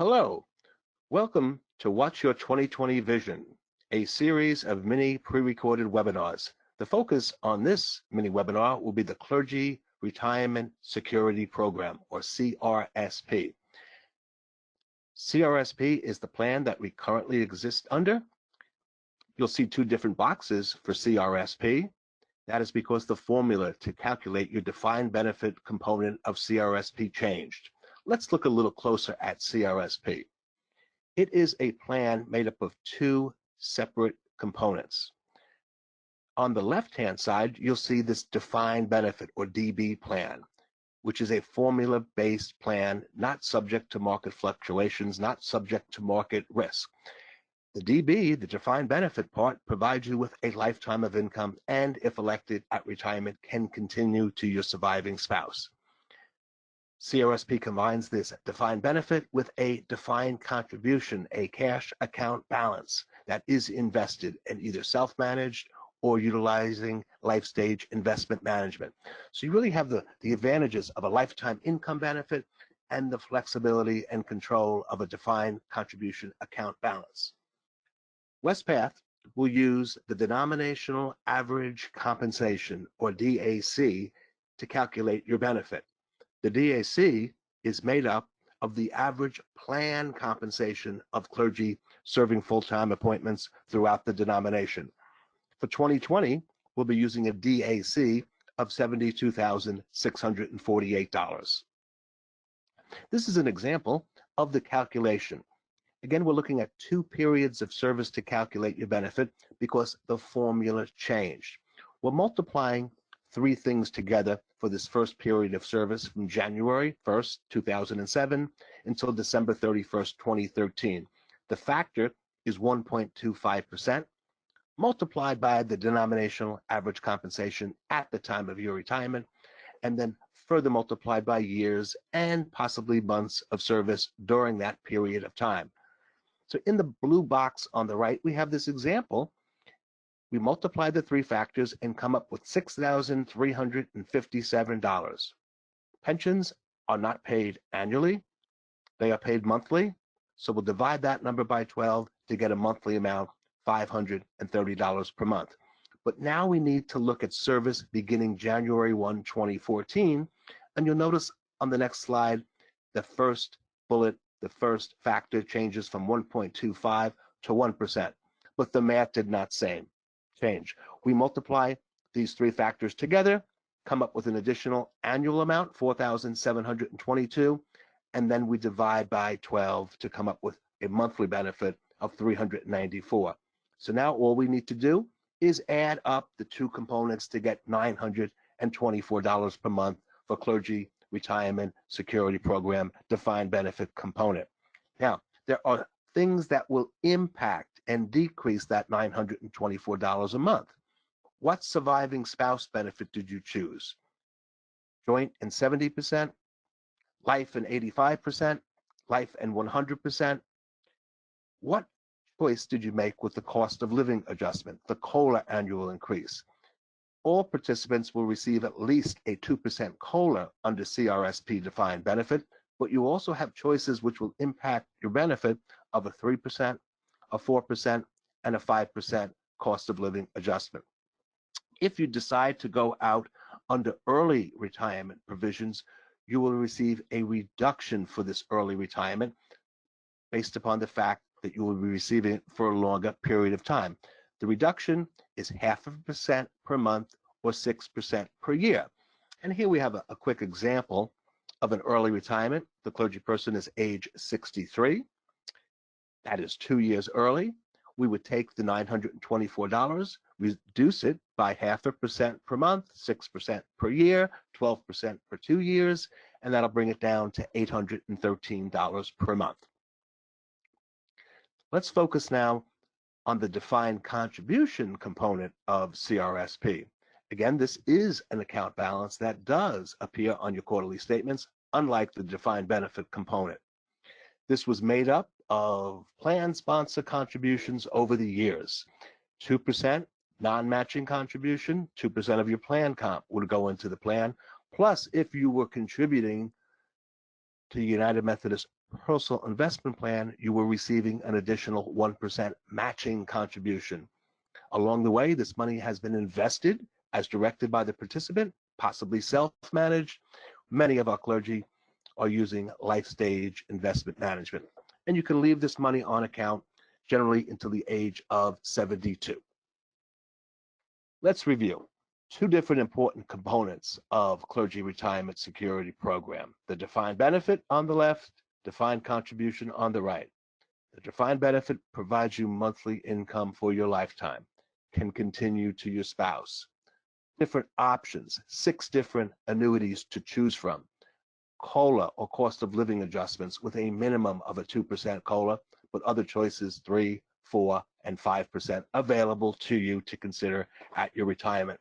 Hello, welcome to What's Your 2020 Vision, a series of mini pre-recorded webinars. The focus on this mini webinar will be the Clergy Retirement Security Program, or CRSP. CRSP is the plan that we currently exist under. You'll see two different boxes for CRSP. That is because the formula to calculate your defined benefit component of CRSP changed. Let's look a little closer at CRSP. It is a plan made up of two separate components. On the left-hand side, you'll see this defined benefit, or DB plan, which is a formula-based plan not subject to market fluctuations, not subject to market risk. The DB, the defined benefit part, provides you with a lifetime of income and, if elected at retirement, can continue to your surviving spouse. CRSP combines this defined benefit with a defined contribution, a cash account balance that is invested in either self-managed or utilizing life stage investment management. So you really have the advantages of a lifetime income benefit and the flexibility and control of a defined contribution account balance. Wespath will use the denominational average compensation, or DAC, to calculate your benefit. The DAC is made up of the average plan compensation of clergy serving full-time appointments throughout the denomination. For 2020, we'll be using a DAC of $72,648. This is an example of the calculation. Again, we're looking at 2 periods of service to calculate your benefit because the formula changed. We're multiplying 3 things together for this first period of service from January 1st, 2007 until December 31st, 2013. The factor is 1.25%, multiplied by the denominational average compensation at the time of your retirement, and then further multiplied by years and possibly months of service during that period of time. So in the blue box on the right, we have this example. We multiply the 3 factors and come up with $6,357. Pensions are not paid annually. They are paid monthly. So we'll divide that number by 12 to get a monthly amount, $530 per month. But now we need to look at service beginning January 1, 2014. And you'll notice on the next slide, the first bullet, the first factor changes from 1.25 to 1%. But the math did not change. We multiply these 3 factors together, come up with an additional annual amount, $4,722, and then we divide by 12 to come up with a monthly benefit of $394. So now all we need to do is add up the 2 components to get $924 per month for Clergy Retirement Security Program defined benefit component. Now, there are things that will impact and decrease that $924 a month. What surviving spouse benefit did you choose? Joint and 70%, life and 85%, life and 100%. What choice did you make with the cost of living adjustment, the COLA annual increase? All participants will receive at least a 2% COLA under CRSP defined benefit, but you also have choices which will impact your benefit of a 3%, a 4%, and a 5% cost of living adjustment. If you decide to go out under early retirement provisions, you will receive a reduction for this early retirement based upon the fact that you will be receiving it for a longer period of time. The reduction is 0.5% per month or 6% per year. And here we have a quick example of an early retirement. The clergy person is age 63. That is 2 years early. We would take the $924, reduce it by 0.5% per month, 6% per year, 12% for 2 years, and that'll bring it down to $813 per month. Let's focus now on the defined contribution component of CRSP. Again, this is an account balance that does appear on your quarterly statements, unlike the defined benefit component. This was made up of plan sponsor contributions over the years. 2% non-matching contribution, 2% of your plan comp would go into the plan. Plus, if you were contributing to United Methodist personal investment plan, you were receiving an additional 1% matching contribution. Along the way, this money has been invested as directed by the participant, possibly self-managed. Many of our clergy are using life stage investment management. And you can leave this money on account generally until the age of 72. Let's review two different important components of clergy retirement security program: the defined benefit on the left, defined contribution on the right. The defined benefit provides you monthly income for your lifetime, can continue to your spouse. Different options, 6 different annuities to choose from. COLA, or cost of living adjustments, with a minimum of a 2% COLA, but other choices 3, 4, and 5% available to you to consider at your retirement.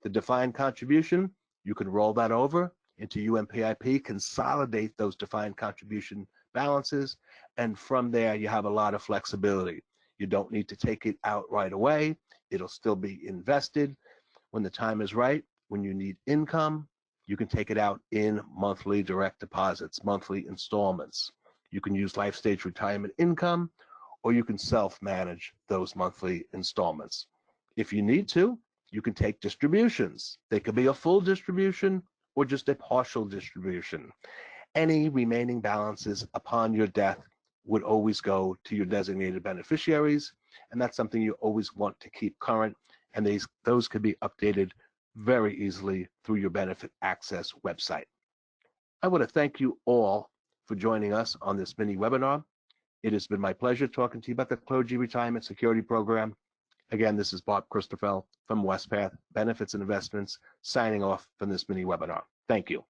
The defined contribution, you can roll that over into UMPIP, consolidate those defined contribution balances, and from there you have a lot of flexibility. You don't need to take it out right away. It'll still be invested. When the time is right, when you need income, you can take it out in monthly direct deposits, monthly installments. You can use life stage retirement income, or you can self-manage those monthly installments. If you need to, you can take distributions. They could be a full distribution or just a partial distribution. Any remaining balances upon your death would always go to your designated beneficiaries, and that's something you always want to keep current, and those could be updated very easily through your benefit access website. I want to thank you all for joining us on this mini webinar. It has been my pleasure talking to you about the Clergy Retirement Security Program. Again, this is Bob Christophel from Wespath Benefits and Investments, signing off from this mini webinar. Thank you.